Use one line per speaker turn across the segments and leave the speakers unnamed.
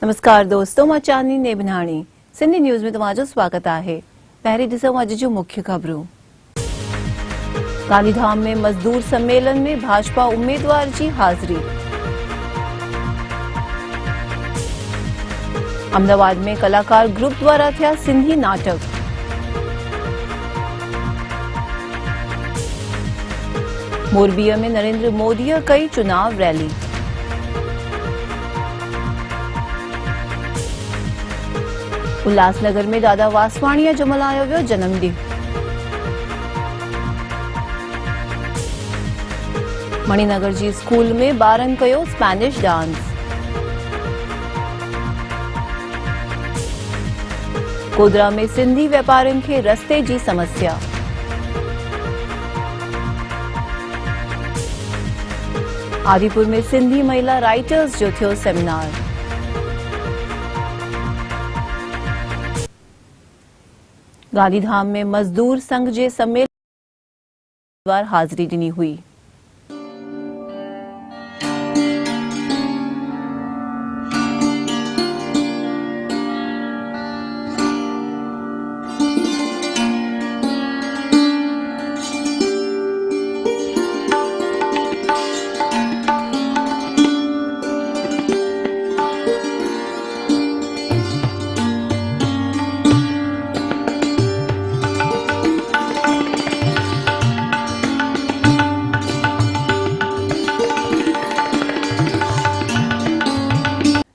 नमस्कार दोस्तों, मां चांदनी नेबनाणी सिंधी न्यूज़ में तव्हांजो स्वागत आहे। पहिरीं ॾिसूं अॼु जूं मुख्य ख़बरूं। गांधीधाम में मज़दूर सम्मेलन में भाजपा उम्मीदवार जी हाज़िरी। अहमदाबाद में कलाकार ग्रुप द्वारा थिया सिंधी नाटक। मोरबीअ में नरेंद्र मोदीअ कई चुनाव रैली। उल्हासनगर में दादा वासवाणीअ जो मल्हायो वियो जन्मॾींहुं। मणिनगर जी स्कूल में ॿारनि कयो स्पेनिश डांस। गोधरा में सिंधी वापारियुनि खे रस्ते जी समस्या। आदिपुर में सिंधी महिला राइटर्स जो थियो सेमिनार। गांधीधाम में मजदूर संघ जे सम्मेलन में हाज़िरी ॾिनी हुई।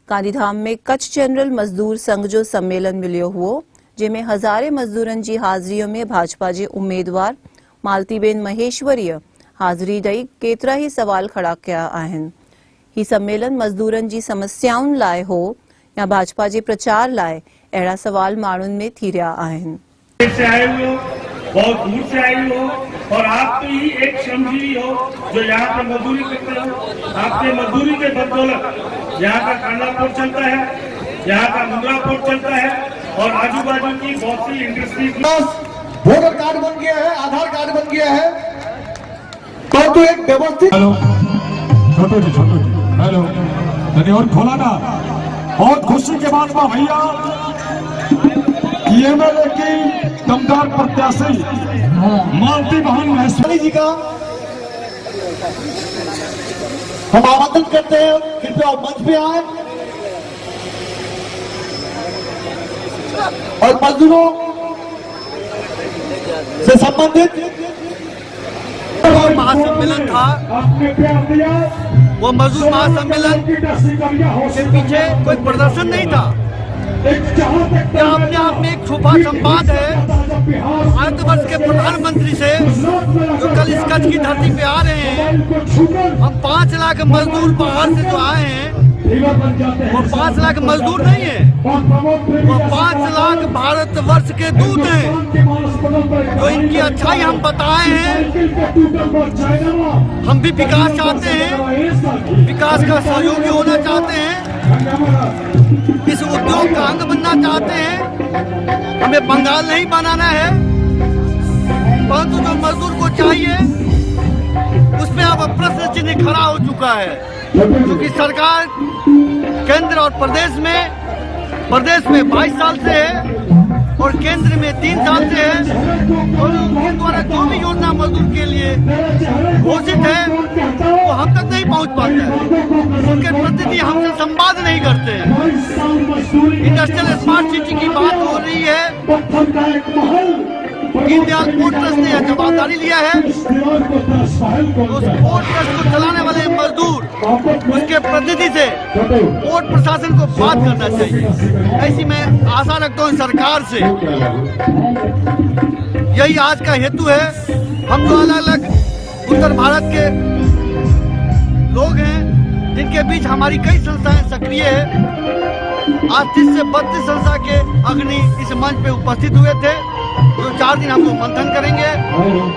गांधीधाम में कच्छ जनरल मजदूर संघ जो सम्मेलन मिलियो हुओ, जंहिंमें हज़ारे मजदूरनि जी हाज़िरीअ में भाजपा जे उम्मीदवार मालतीबेन महेश्वरीअ हाज़िरी ॾेई केतिरा ई सवाल खड़ा कया आहिनि। ही सम्मेलन मजदूरनि जी समस्याउनि लाइ हो या भाजपा जे प्रचार लाइ, अहिड़ा सवाल माण्हुनि में थी रहिया आहिनि।
बहुत दूर से आई हो और आप तो ही एक श्रमजीवी हो जो यहाँ पे मजदूरी करते हो। आपके मजदूरी के बदौलत यहाँ का कांडापुर चलता है, यहाँ का मुंद्रापुर चलता है और आजू बाजू की बहुत सी इंडस्ट्रीज।
वोटर कार्ड बन गया है, आधार कार्ड बन गया है, तो एक व्यवस्थित।
हेलो छोटू जी, हेलो मैंने और खोला ना। बहुत खुशी के बाद में भैया एमएलए की दमदार प्रत्याशी मालती बहन महेश्वरी जी का हम आमंत्रण करते हैं, कृपया मंच पे आए और मजदूरों से संबंधित
महासम्मेलन था। वो मजदूर महासम्मेलन के पीछे कोई प्रदर्शन नहीं था, यह अपने आप में एक छुपा संवाद है भारतवर्ष के प्रधानमंत्री से, जो कल इस कच्छ की धरती पे आ रहे हैं। हम 5 लाख मजदूर बाहर से जो आए हैं, वो 5 लाख मजदूर नहीं है, वो 5 लाख भारतवर्ष के दूत हैं, जो इनकी अच्छाई हम बताए हैं। हम भी विकास चाहते हैं, विकास का सहयोगी होना चाहते हैं, इस उद्योग का अंग बनना चाहते हैं। हमें बंगाल नहीं बनाना है, परंतु जो मजदूर को चाहिए उसमें अब प्रश्न चिन्ह खड़ा हो चुका है, क्योंकि सरकार केंद्र और प्रदेश में 22 साल से है और केंद्र में 3 साल से है, और उनके द्वारा जो भी योजना मजदूर के लिए घोषित है वो हम तक नहीं पहुंच पाता है। उनके प्रतिनिधि हमसे संवाद नहीं करते हैं। इंडस्ट्रियल स्मार्ट सिटी की बात हो रही है, दीनदयाल पोर्ट ट्रस्ट ने यह जवाबदारी लिया है। उस पोर्ट ट्रस्ट को चलाने वाले मजदूर, उसके प्रतिनिधि से पोर्ट प्रशासन को बात करना चाहिए। ऐसी मैं आशा रखता हूँ सरकार से। यही आज का हेतु है। हम जो अलग अलग उत्तर भारत के लोग हैं, जिनके बीच हमारी कई संस्थाएं सक्रिय है। आज 30 से 32 संस्था के अग्रणी इस मंच पे उपस्थित हुए थे, जो 4 दिन हमको मंथन करेंगे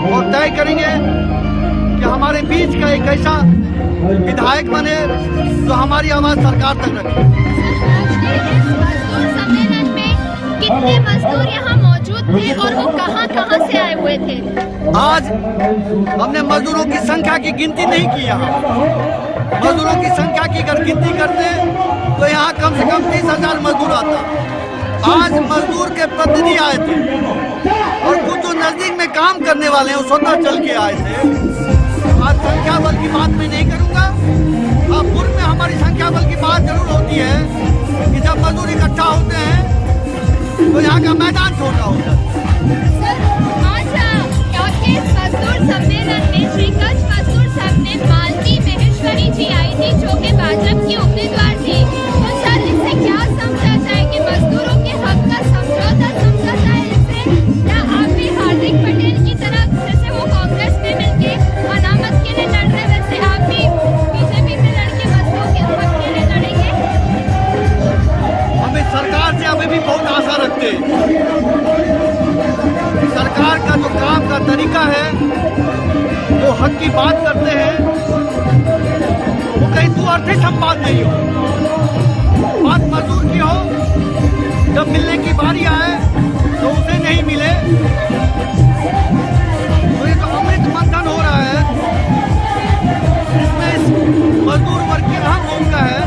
और तय करेंगे कि हमारे बीच का एक ऐसा विधायक बने जो हमारी आवाज सरकार तक रखे।
सम्मेलन में कितने मजदूर यहाँ मौजूद मौजूद थे और वो कहां से आए हुए थे?
आज हमने मजदूरों की संख्या की गिनती नहीं किया। मजदूरों की संख्या की अगर गिनती करते तो यहाँ कम से कम 30,000 मजदूर आता। आज मजदूर के प्रतिनिधि आए थे और कुछ जो नजदीक में काम करने वाले हैं वो स्वतः चल के आए थे। आज संख्या बल की बात मैं नहीं करूंगा। पूर्व में हमारी संख्या बल की बात जरूर होती है कि जब मजदूर इकट्ठा होते हैं तो यहाँ का मैदान छोटा होता है।
आज आपके इस मजदूर सम्मेलन में श्री कच्छ मजदूर संघ ने मालती महेश्वरी जी आई थी जो कि भाजपा की उम्मीदवार थी। तो सर इससे क्या समझा जाए कि मजदूरों के हक का समझौता समझा जाए इससे, या आप भी हार्दिक पटेल की तरह जैसे वो कांग्रेस में मिलके अनामत के लिए लड़ रहे वैसे आप भी बीजेपी में लड़के मजदूरों के हक के लिए लड़ेंगे?
हम इस सरकार से अभी भी बहुत आशा रखते हैं। सरकार का जो काम का तरीका है, जो हक की बात करते हैं, वो कहीं दुअर्थी संवाद नहीं हो। बात मजदूर की हो, जब मिलने की बारी आए तो उसे नहीं मिले। तो ये तो अमृत मंथन हो रहा है, इसमें इस मजदूर वर्ग की अहम भूमिका है,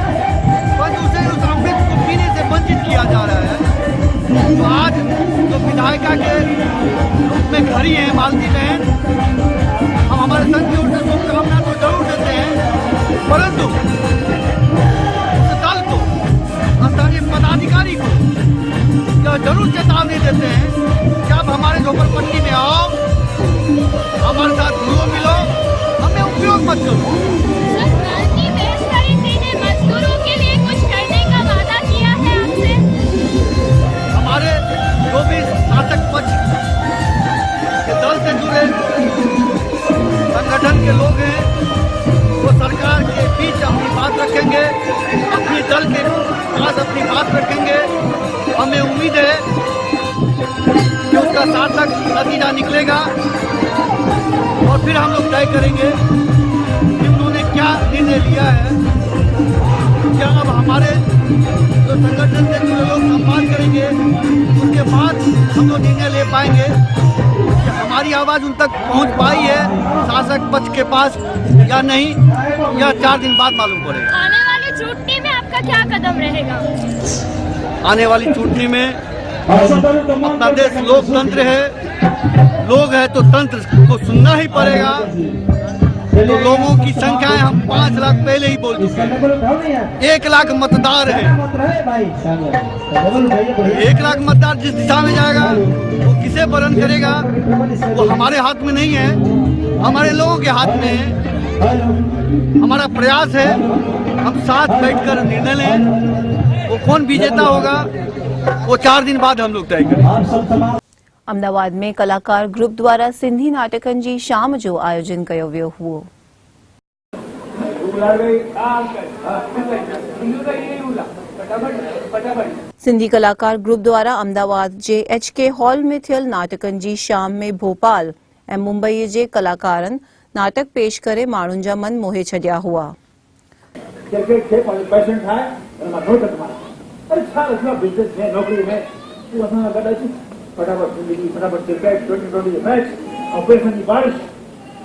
पर उसे उस अमृत को पीने से वंचित किया जा रहा है। तो आज जो विधायिका के रूप में खड़ी है मालती बहन, हम हमारे संघ की ओर से शुभकामना तो जरूर देते हैं, परंतु उस दल को, स्थानीय पदाधिकारी को यह जरूर चेतावनी देते हैं कि आप हमारे झोपड़पट्टी में आओ, हमारे साथ मिलो, हमें उपयोग मत करो।
सर, मालती महेश्वरी जी ने मजदूरों के लिए कुछ करने का वादा किया है आपसे?
हमारे जो भी शासक पक्ष के दल से जुड़े संगठन के लोग हैं, वो सरकार के बीच अपनी बात रखेंगे, अपने दल के पास अपनी बात रखेंगे। हमें उम्मीद है कि उसका सार्थक नतीजा निकलेगा और फिर हम लोग तय करेंगे कि उन्होंने क्या निर्णय लिया है। क्या अब हमारे जो संगठन से जुड़े लोग संवाद करेंगे, उसके बाद हम लोग निर्णय ले पाएंगे कि हमारी आवाज उन तक पहुंच पाई है शासक पक्ष के पास या नहीं, यह 4 दिन बाद मालूम पड़ेगा।
आने वाली चुटनी में आपका क्या कदम रहेगा?
आने वाली चुटनी में अपना देश लोकतंत्र है, लोग है तो तंत्र को सुनना ही पड़ेगा। तो लोगों की संख्याएं हम 5 लाख पहले ही बोल चुके हैं। 1 लाख मतदार है, 1 लाख मतदार जिस दिशा में जाएगा वो किसे वरण करेगा वो हमारे हाथ में नहीं है, हमारे लोगों के हाथ में है। हमारा प्रयास है हम साथ बैठकर निर्णय लें, वो कौन विजेता होगा वो 4 दिन बाद हम लोग तय करेंगे।
अमदावाद में कलाकार ग्रुप द्वारा सिंधी नाटकन जी शाम जो आयोजन कयो वियो हुओ। सिंधी कलाकार ग्रुप द्वारा अमदावाद जे HK हॉल में थियल नाटकन जी शाम में भोपाल ऐं मुंबई जे कलाकारन नाटक पेश करे माण्हुनि जा मन मोहे छॾिया हुआ।
फटाफट जिंदगी, फटाफट क्रिकेट, 2020 मैच, ऑपरेशन की बारिश,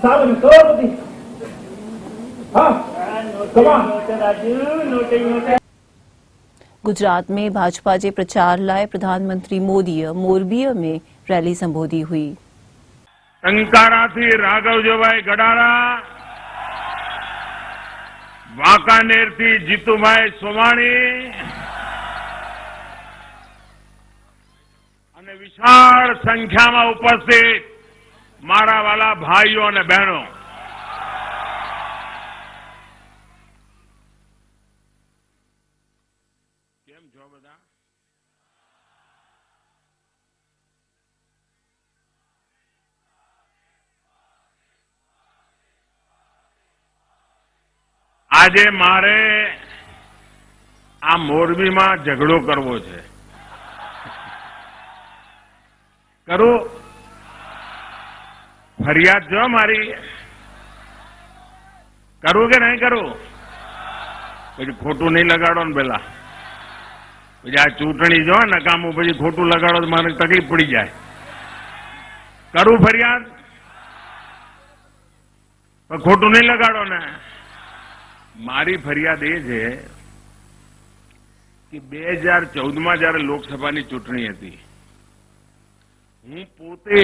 साल में करोड़पति।
गुजरात में भाजपा जे प्रचार लाइ प्रधानमंत्री मोदी मोरबीअ में रैली संबोधी हुई।
टंकारा थी राघव जवाई गडारा, वांकानेर थी जीतूभाई सोमाणी અને વિશાળ સંખ્યામાં ઉપસ્થિત મારા વાલા ભાઈઓ અને બહેનો, કેમ છો બધા? આજે મારે આ મોરબીમાં ઝઘડો કરવો છે। करो फरियाद जो हमारी करो के नहीं करो, પછી ખોટું નહીં લગાડો ને પેલા, પછી આ ચૂંટણી જો નકામું પછી ખોટું લગાડો તો મને તકલીફ પડી જાય।
करूं फरियाद पर खोटू नहीं लगाड़ो ने। मारी फरियाद ए छे कि 2014 में जયારે લોકસભાની ચૂંટણી હતી, હું પોતે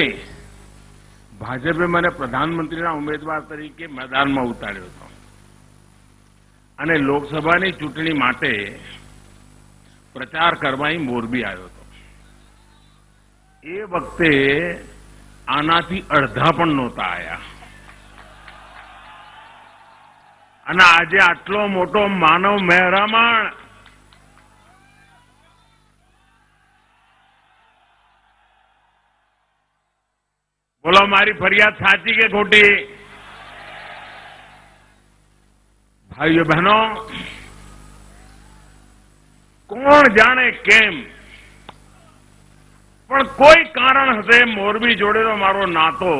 ભાજપે મને પ્રધાનમંત્રીના ઉમેદવાર તરીકે મેદાનમાં ઉતાર્યો હતો અને લોકસભાની ચૂંટણી માટે પ્રચાર કરવા અહીં મોરબી આવ્યો હતો। એ વખતે આનાથી અડધા પણ નહોતા આયા અને આજે આટલો મોટો માનવ મહેરામણ बोलो मारी फरियाद साची के खोटी? भाइयों बहनों, कोण जाने केम पण कोई कारण हशे मोरबी जोड़ेनो मारो नातो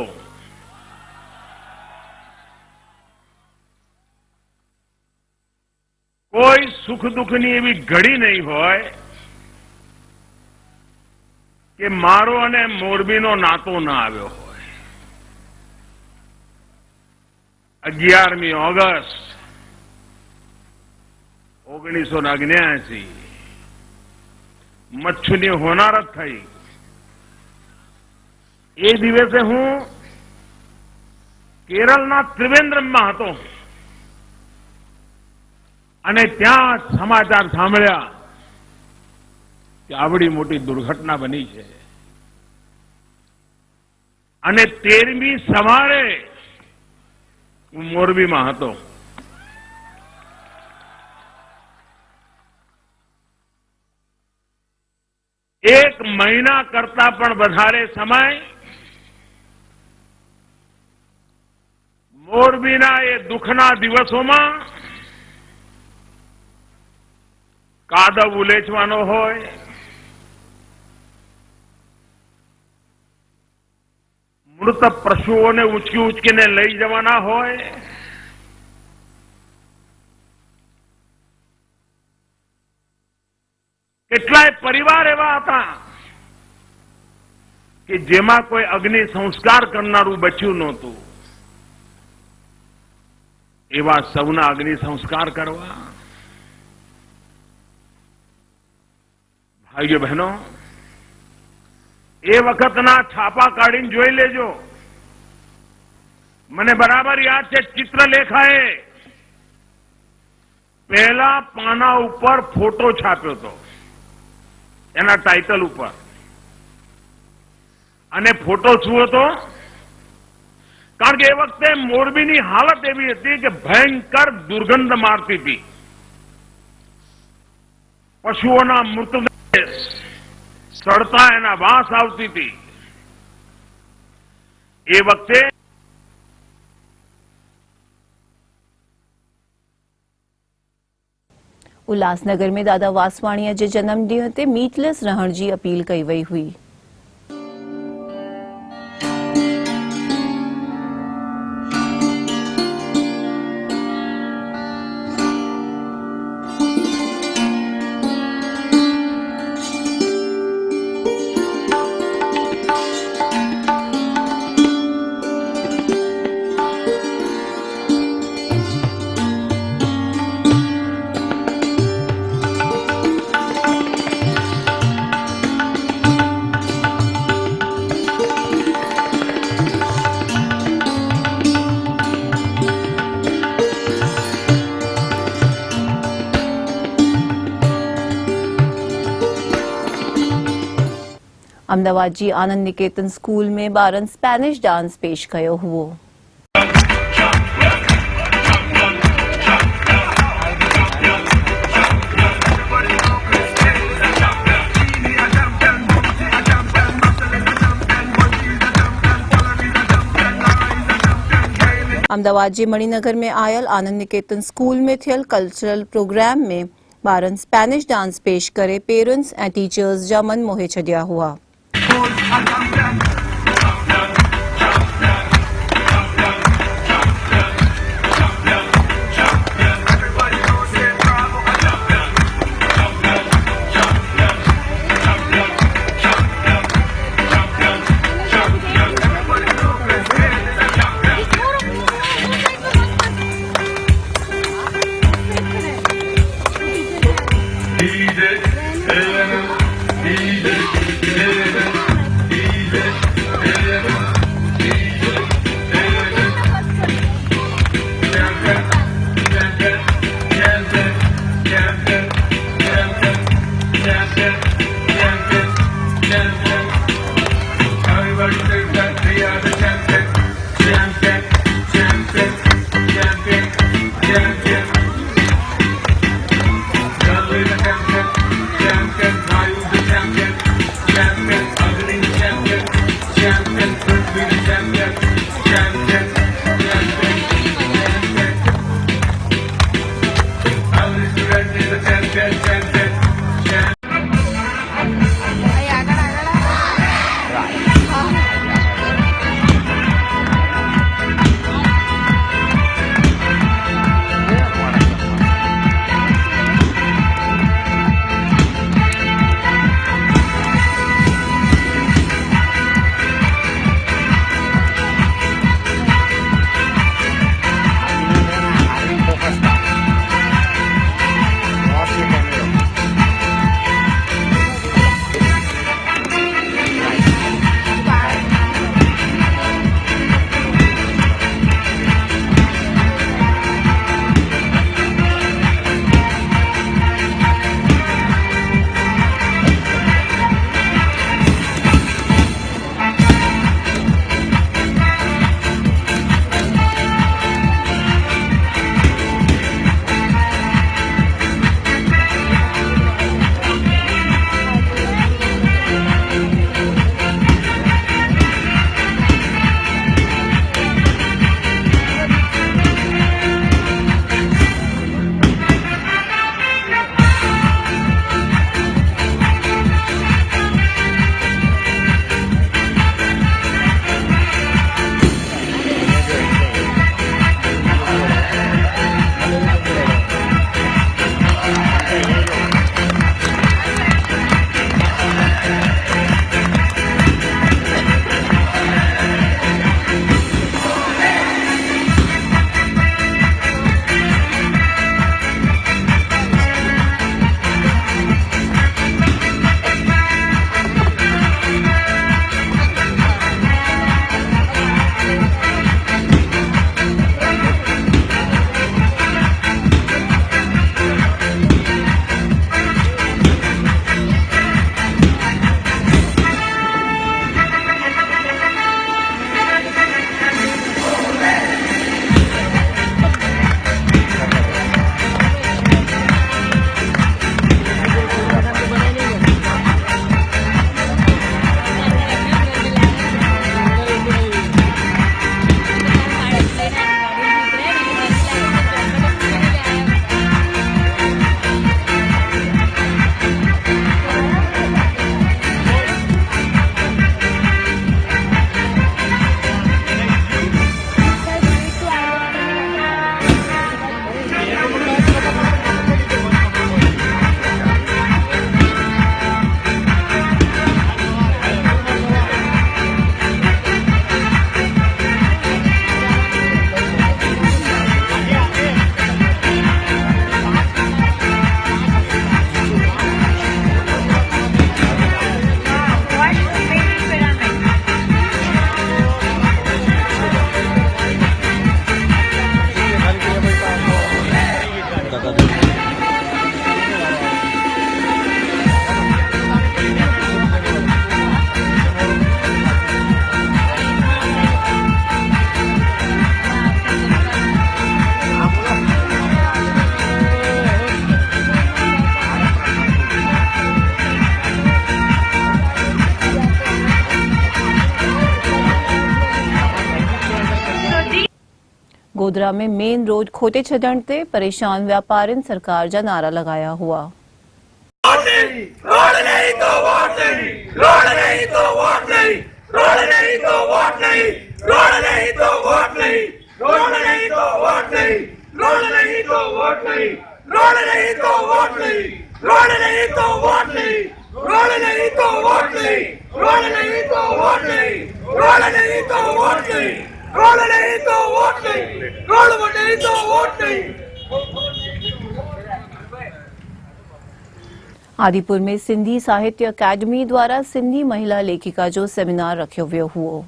कोई सुख दुखनी एवी घड़ी नहीं होय कि मारो अने मोरबीनो नातो न आव्यो होय। 11મી ઓગસ્ટ 1979 મચ્છુની હોનારત થઈ। એ દિવસે હું કેરળના ત્રિવેન્દ્રમમાં હતો અને ત્યાં સમાચાર સાંભળ્યા કે આવડી મોટી દુર્ઘટના બની છે અને 13મી સવારે હું મોરબીમાં હતો। એક મહિના કરતા પણ વધારે સમય મોરબીના એ દુઃખના દિવસોમાં કાદવ ઉલેચવાનો હોય, મૃત પશુઓને ઉંચકી ઉંચકીને લઈ જવાના હોય, કેટલાય પરિવાર એવા હતા કે જેમાં કોઈ અગ્નિ સંસ્કાર કરનારું બચ્યું નહોતું, એવા સૌના અગ્નિ સંસ્કાર કરવા। ભાઈઓ બહેનો, એ વખતના છાપા કાઢીને જોઈ લેજો। મને બરાબર યાદ છે, ચિત્રલેખાએ પહેલા પાના ઉપર ફોટો છાપ્યો હતો એના ટાઇટલ ઉપર, અને ફોટો શું હતો? કારણ કે એ વખતે મોરબીની હાલત એવી હતી કે ભયંકર દુર્ગંધ મારતી હતી, પશુઓના મૃતદેહ સડતા એના વાસ આવતી थी। એ વખતે
उल्लासनगर में दादा वासवाणिया जे जन्म ॾींहं ते मीटलेस रहण जी अपील कई वई हुई। अमदावाद जी आनंद निकेतन स्कूल में ॿारनि स्पेनिश डांस पेश कयो हुओ। अमदावाद जे मणिनगर में आयल आनंद निकेतन स्कूल में थियल कल्चरल प्रोग्राम में ॿारनि स्पेनिश डांस पेश करे पेरेंट्स ऐं टीचर्स जा मन मोहे छॾिया हुआ।
champion, be the champion, champion, champion, champion. Our student is the champion, champion, champion.
Godhra में मेन रोड खोटे छॾण ते परेशान व्यापारियुनि सरकार जा नारा लगाया हुआ।
रोड नहीं तो वोट नहीं, रोड नहीं तो वोट नहीं, रोड नहीं तो वोट नहीं, रोड नहीं तो वोट नहीं, रोड नहीं तो वोट नहीं, रोड नहीं तो वोट नहीं, रोड नहीं तो वोट नहीं, रोड नहीं तो वोट नहीं, रोड नहीं तो वोट नहीं, रोड नहीं तो वोट नहीं, रोड नहीं तो वोट नहीं, रोड नहीं तो वोट नहीं, रोड नहीं तो वोट नहीं।
आदिपुर में सिंधी साहित्य अकादमी द्वारा सिंधी महिला लेखिका जो सेमिनार रखियो वियो हुओ।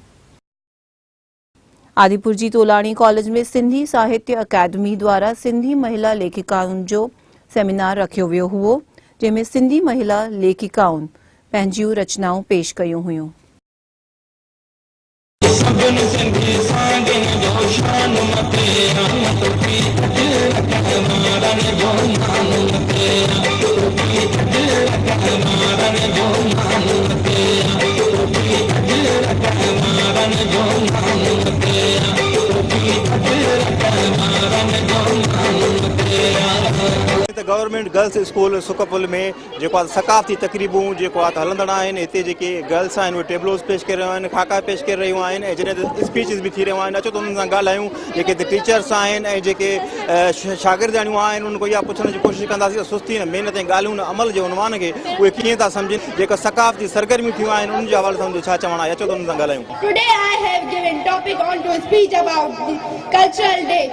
आदिपुर जी तोलाणी कॉलेज में सिंधी साहित्य अकादमी द्वारा सिंधी महिला लेखिकाउनि जो सेमिनार रखियो वियो हुओ, जंहिंमें सिंधी महिला लेखिकाउनि पंहिंजियूं रचनाऊं पेश कयूं हुयूं।
Thank you.
Government girls school Sukhpul में जेको आहे सकाफ़ती तकरीबूं जेको आहे हलंदड़ आहिनि। हिते जेके गर्ल्स आहिनि उहे टेबलोस पेश करे रहियूं आहिनि, खाका पेश करे रहियूं आहिनि ऐं जॾहिं स्पीचिस बि थी रहियूं आहिनि। अचो त उन्हनि सां ॻाल्हायूं जेके हिते टीचर्स आहिनि ऐं जेके शागिर्दाणियूं आहिनि उन्हनि को इहा पुछण जी कोशिशि कंदासीं त सुस्ती न महिनत ऐं ॻाल्हियूं न अमल जे उनवान खे उहे कीअं था सम्झनि। जेका सकाफ़ती सरगर्मियूं थियूं आहिनि उन्हनि जे हवाले सां छा चवणु आहे, अचो त उन्हनि सां ॻाल्हायूं।
Today I have given topic on to speech about the cultural day.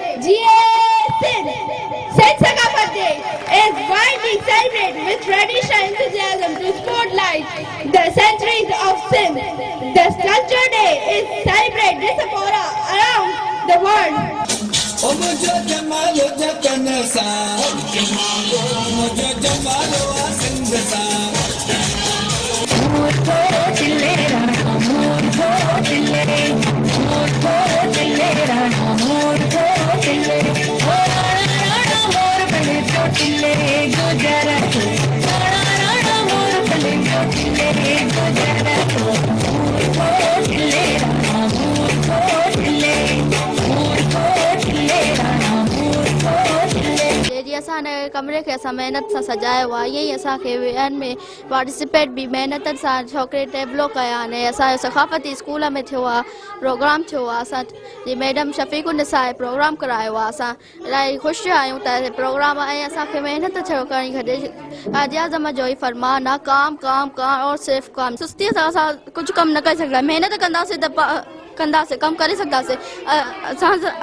Sindh Sakaafat Day is widely celebrated with traditional enthusiasm to spotlight the centuries of Sindh. The Culture Day is celebrated diaspora around the world.
असां कमरे खे असां मेहनत सां सजायो आहे, ईअं ई असांखे ॿियनि में पार्टिसिपेट बि महिनत सां छोकिरे टेबलो कया आहिनि। असांजो सकाफ़ती स्कूल में थियो आहे, प्रोग्राम थियो आहे, असांजी मैडम शफ़ीकुन निसा प्रोग्राम करायो आहे। असां इलाही ख़ुशि आहियूं त प्रोग्राम ऐं असांखे महिनत छो करणी घुरिजे। काज़ी आज़म जो ई फरमान आहे, काम काम काम और सिर्फ़ काम। सुस्तीअ सां असां कुझु कमु न करे सघंदा, महिनत कंदासीं त कमु करे सघंदासीं।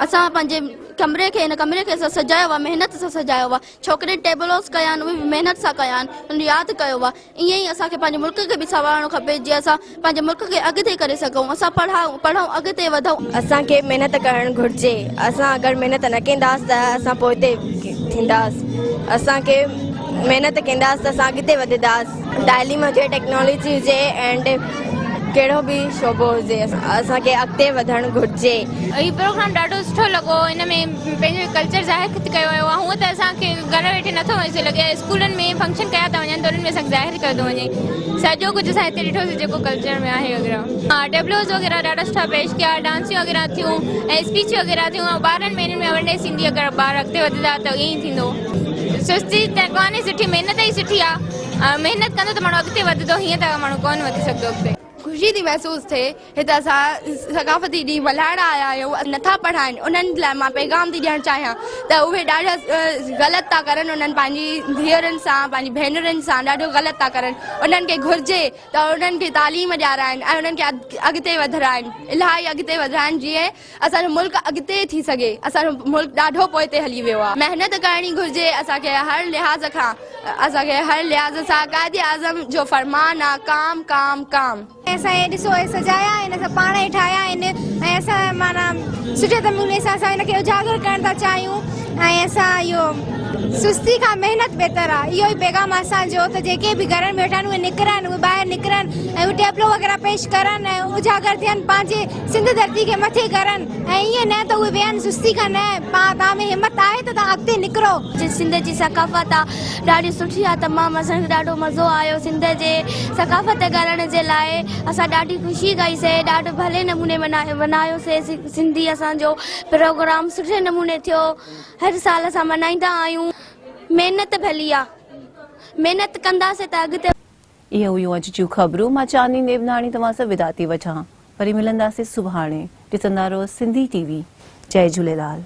असां पंहिंजे कमरे खे हिन कमरे खे असां सजायो आहे, महिनत सां सजायो आहे। छोकिरे टेबलोस कया आहिनि, उहे बि महिनत सां कया आहिनि, उन यादि कयो आहे। ईअं ई असांखे पंहिंजे मुल्क खे बि संभालणो खपे, जीअं असां पंहिंजे मुल्क खे अॻिते करे सघूं, असां पढ़ूं अॻिते वधूं।
असांखे महिनत करणु घुरिजे। असां अगरि महिनत न कंदासीं त असां पोइ हिते थींदासीं। असांखे महिनत कंदासीं त असां अॻिते वधंदासीं। तालीम हुजे, टेक्नोलॉजी हुजे एंड कहिड़ो बि शोबो हुजे, असांखे अॻिते वधणु घुरिजे।
हीउ प्रोग्राम ॾाढो सुठो लॻो। हिन में पंहिंजो कल्चर ज़ाहिर कयो वियो आहे। हूअं त असांखे घर वेठे नथो वञी लॻे, स्कूलनि में फंक्शन कया था वञनि त उन्हनि में असांखे ज़ाहिर कयो थो वञे। सॼो कुझु असां हिते ॾिठोसीं जेको कल्चर में आहे वग़ैरह। हा, टेबलोस वग़ैरह ॾाढा सुठा पेश कया, डांसियूं वग़ैरह थियूं ऐं स्पीच वग़ैरह थियूं। ॿारनि में हिननि में अवेयरनेस ईंदी, अगरि ॿार अॻिते वधंदा त ईअं ई थींदो। सुस्ती त कोन्हे, सुठी महिनत ई सुठी आहे। महिनत कंदो त माण्हू अॻिते वधंदो, हीअं त माण्हू कोन वधी सघंदो अॻिते।
ख़ुशी थी महसूस थिए। हिते असां सकाफ़ती ॾींहुं मल्हाइण आया आहियूं, नथा पढ़ाइनि, उन्हनि लाइ मां पैगाम थी ॾियणु चाहियां त उहे ॾाढा ग़लति था करनि। उन्हनि पंहिंजी धीअरुनि सां, पंहिंजी भेनरुनि सां ॾाढो ग़लति था करनि। उन्हनि खे घुरिजे त उन्हनि खे तालीम ॾियाराइनि ऐं उन्हनि खे अॻिते वधाइनि, इलाही अॻिते वधाइनि, जीअं असांजो मुल्क अॻिते थी सघे। असांजो मुल्क ॾाढो पोइते हली वियो आहे। महिनत करणी घुरिजे असांखे हर लिहाज़ खां। असांखे हर लिहाज़ सां कायदे आज़म जो फरमान आहे, काम काम काम।
असां हे ॾिसो, हे सजाया आहिनि, असां पाण ई ठाहिया आहिनि ऐं असां माना सुठे नमूने सां असां हिनखे उजागर करणु था चाहियूं। ऐं असां इहो सुस्ती खां महिनत बहितर आहे, इहो ई पैगाम आहे असांजो त जेके बि घर में वेठा आहिनि उहे निकिरनि, उहे ॿाहिरि निकिरनि ऐं उहे टेबलो वग़ैरह पेश करनि ऐं उजागर थियनि, पंहिंजे सिंध धरती खे मथे करनि। ऐं ईअं न त उहे वेहनि सुस्ती खां, न तव्हां में हिमत आहे त तव्हां अॻिते निकिरो। सिंध जी सकाफ़त आहे ॾाढी सुठी आहे, तमामु असांखे ॾाढो मज़ो आयो। सिंध जे सकाफ़त करण जे लाइ असां ॾाढी ख़ुशी कईसीं, ॾाढो भले नमूने मल्हायोसीं। सिंधी असांजो प्रोग्राम सुठे नमूने थियो, हर साल असां मल्हाईंदा आहियूं। महिनत भली आहे, महिनत कंदासीं त अॻिते।
इहे हुयूं अॼु जूं ख़बरूं। मां चांदनी देवनाणी तव्हां सां विदा थी वठां। वरी मिलंदासीं सुभाणे। ॾिसंदा रहो सिंधी TV। जय झूलेलाल।